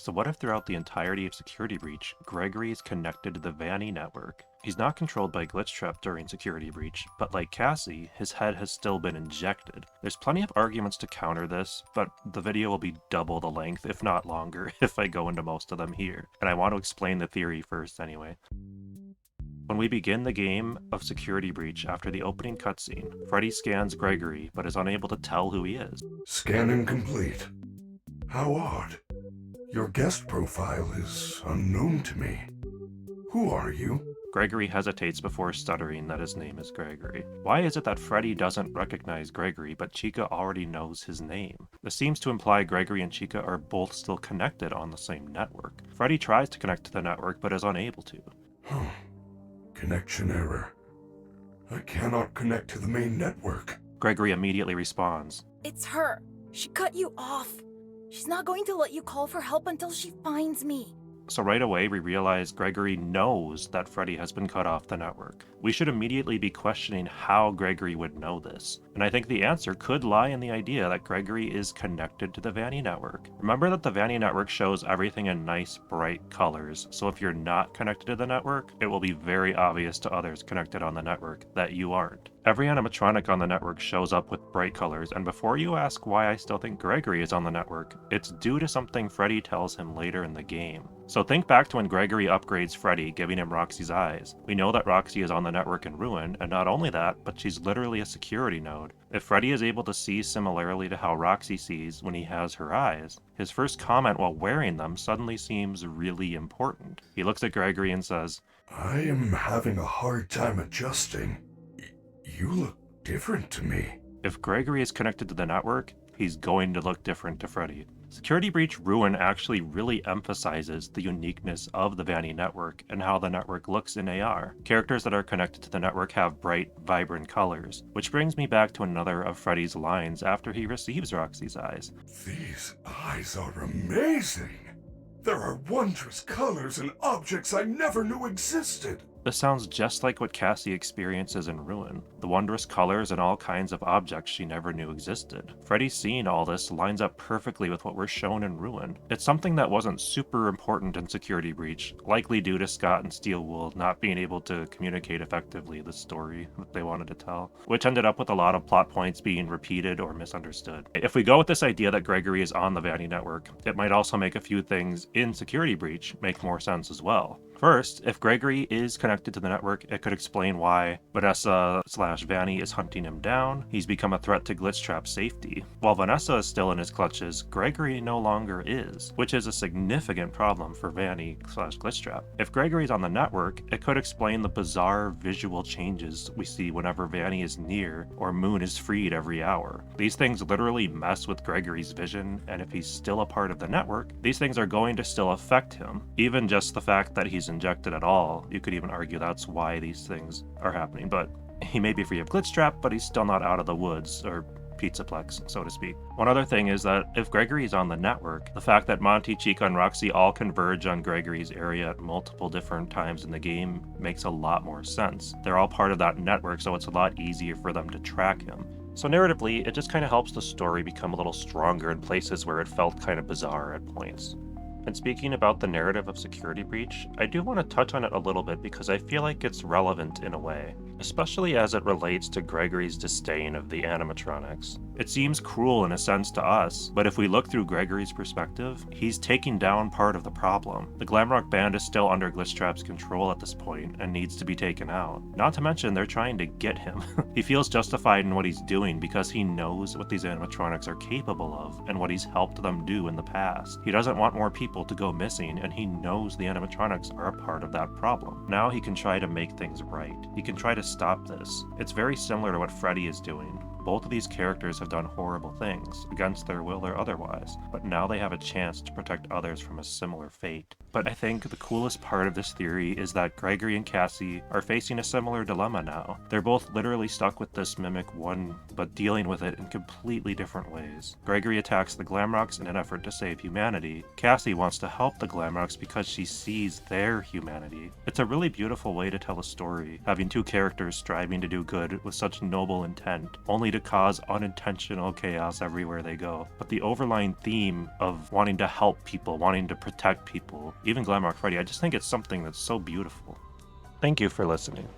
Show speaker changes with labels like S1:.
S1: So what if throughout the entirety of Security Breach, Gregory is connected to the Vanni network? He's not controlled by Glitchtrap during Security Breach, but like Cassie, his head has still been injected. There's plenty of arguments to counter this, but the video will be double the length, if not longer, if I go into most of them here. And I want to explain the theory first anyway. When we begin the game of Security Breach after the opening cutscene, Freddy scans Gregory, but is unable to tell who he is.
S2: Scanning complete. How odd. Your guest profile is unknown to me. Who are you?
S1: Gregory hesitates before stuttering that his name is Gregory. Why is it that Freddy doesn't recognize Gregory, but Chica already knows his name? This seems to imply Gregory and Chica are both still connected on the same network. Freddy tries to connect to the network, but is unable to.
S2: Connection error. I cannot connect to the main network.
S1: Gregory immediately responds.
S3: It's her. She cut you off. She's not going to let you call for help until she finds me.
S1: So right away we realize Gregory knows that Freddy has been cut off the network. We should immediately be questioning how Gregory would know this. And I think the answer could lie in the idea that Gregory is connected to the Vanni network. Remember that the Vanni network shows everything in nice, bright colors, so if you're not connected to the network, it will be very obvious to others connected on the network that you aren't. Every animatronic on the network shows up with bright colors, and before you ask why I still think Gregory is on the network, it's due to something Freddy tells him later in the game. So think back to when Gregory upgrades Freddy, giving him Roxy's eyes. We know that Roxy is on the network in Ruin, and not only that, but she's literally a security node. If Freddy is able to see similarly to how Roxy sees when he has her eyes, his first comment while wearing them suddenly seems really important. He looks at Gregory and says,
S2: I am having a hard time adjusting. You look different to me.
S1: If Gregory is connected to the network, he's going to look different to Freddy. Security Breach Ruin actually really emphasizes the uniqueness of the Vanni network and how the network looks in AR. Characters that are connected to the network have bright, vibrant colors, which brings me back to another of Freddy's lines after he receives Roxy's eyes.
S2: These eyes are amazing. There are wondrous colors and objects I never knew existed.
S1: This sounds just like what Cassie experiences in Ruin, the wondrous colors and all kinds of objects she never knew existed. Freddy seeing all this lines up perfectly with what we're shown in Ruin. It's something that wasn't super important in Security Breach, likely due to Scott and Steelwool not being able to communicate effectively the story that they wanted to tell, which ended up with a lot of plot points being repeated or misunderstood. If we go with this idea that Gregory is on the Vanni network, it might also make a few things in Security Breach make more sense as well. First, if Gregory is connected to the network, it could explain why Vanessa/Vanni is hunting him down. He's become a threat to Glitchtrap's safety. While Vanessa is still in his clutches, Gregory no longer is, which is a significant problem for Vanni/Glitchtrap. If Gregory's on the network, it could explain the bizarre visual changes we see whenever Vanni is near or Moon is freed every hour. These things literally mess with Gregory's vision, and if he's still a part of the network, these things are going to still affect him. Even just the fact that he's injected at all, you could even argue that's why these things are happening. But he may be free of Glitchtrap, but he's still not out of the woods, or pizzaplex, so to speak. One other thing is that if Gregory is on the network, the fact that Monty, Chica, and Roxy all converge on Gregory's area at multiple different times in the game makes a lot more sense. They're all part of that network, so it's a lot easier for them to track him. So narratively, it just kind of helps the story become a little stronger in places where it felt kind of bizarre at points. And speaking about the narrative of Security Breach, I do want to touch on it a little bit because I feel like it's relevant in a way, especially as it relates to Gregory's disdain of the animatronics. It seems cruel in a sense to us, but if we look through Gregory's perspective, he's taking down part of the problem. The Glamrock Band is still under Glitchtrap's control at this point and needs to be taken out. Not to mention they're trying to get him. He feels justified in what he's doing because he knows what these animatronics are capable of and what he's helped them do in the past. He doesn't want more people to go missing, and he knows the animatronics are a part of that problem. Now he can try to make things right. He can try to stop this. It's very similar to what Freddy is doing. Both of these characters have done horrible things, against their will or otherwise, but now they have a chance to protect others from a similar fate. But I think the coolest part of this theory is that Gregory and Cassie are facing a similar dilemma now. They're both literally stuck with this Mimic One, but dealing with it in completely different ways. Gregory attacks the Glamrocks in an effort to save humanity. Cassie wants to help the Glamrocks because she sees their humanity. It's a really beautiful way to tell a story, having two characters striving to do good with such noble intent, only to to cause unintentional chaos everywhere they go. But the overlying theme of wanting to help people, wanting to protect people, even Glamrock Freddy, I just think it's something that's so beautiful. Thank you for listening.